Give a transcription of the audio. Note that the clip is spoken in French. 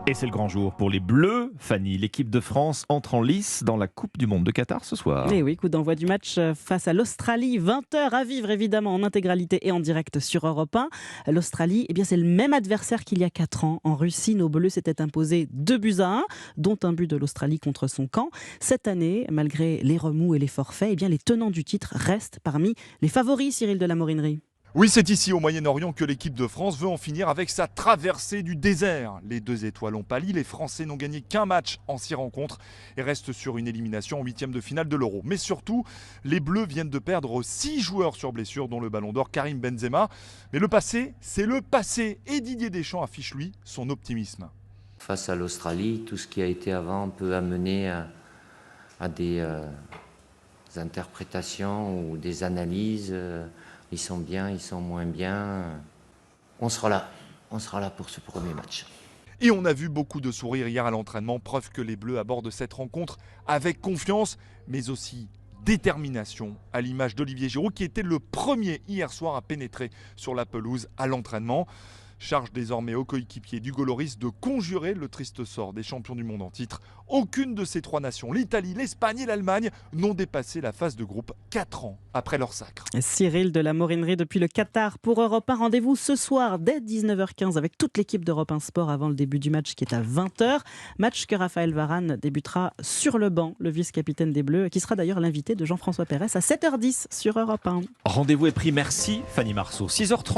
Et c'est le grand jour pour les Bleus. Fanny, l'équipe de France entre en lice dans la Coupe du Monde de Qatar ce soir. Et oui, coup d'envoi du match face à l'Australie, 20h à vivre évidemment en intégralité et en direct sur Europe 1. L'Australie, c'est le même adversaire qu'il y a 4 ans. En Russie, nos Bleus s'étaient imposés 2-1, dont un but de l'Australie contre son camp. Cette année, malgré les remous et les forfaits, les tenants du titre restent parmi les favoris, Cyril de la Morinerie. Oui, c'est ici au Moyen-Orient que l'équipe de France veut en finir avec sa traversée du désert. Les 2 étoiles ont pâli, les Français n'ont gagné qu'un match en 6 rencontres et restent sur une élimination en 8e de finale de l'Euro. Mais surtout, les Bleus viennent de perdre 6 joueurs sur blessure, dont le Ballon d'Or Karim Benzema. Mais le passé, c'est le passé et Didier Deschamps affiche lui son optimisme. Face à l'Australie, tout ce qui a été avant peut amener à des interprétations ou des analyses. Ils sont bien, ils sont moins bien. On sera là pour ce premier match. Et on a vu beaucoup de sourires hier à l'entraînement, preuve que les Bleus abordent cette rencontre avec confiance, mais aussi détermination, à l'image d'Olivier Giroud qui était le premier hier soir à pénétrer sur la pelouse à l'entraînement. Charge désormais au coéquipier d'Hugo Lloris de conjurer le triste sort des champions du monde en titre. Aucune de ces 3 nations, l'Italie, l'Espagne et l'Allemagne, n'ont dépassé la phase de groupe 4 ans après leur sacre. Cyril de la Morinerie depuis le Qatar pour Europe 1. Rendez-vous ce soir dès 19h15 avec toute l'équipe d'Europe 1 Sport avant le début du match qui est à 20h. Match que Raphaël Varane débutera sur le banc, le vice-capitaine des Bleus, qui sera d'ailleurs l'invité de Jean-François Pérez à 7h10 sur Europe 1. Rendez-vous est pris, merci Fanny Marceau. 6h30.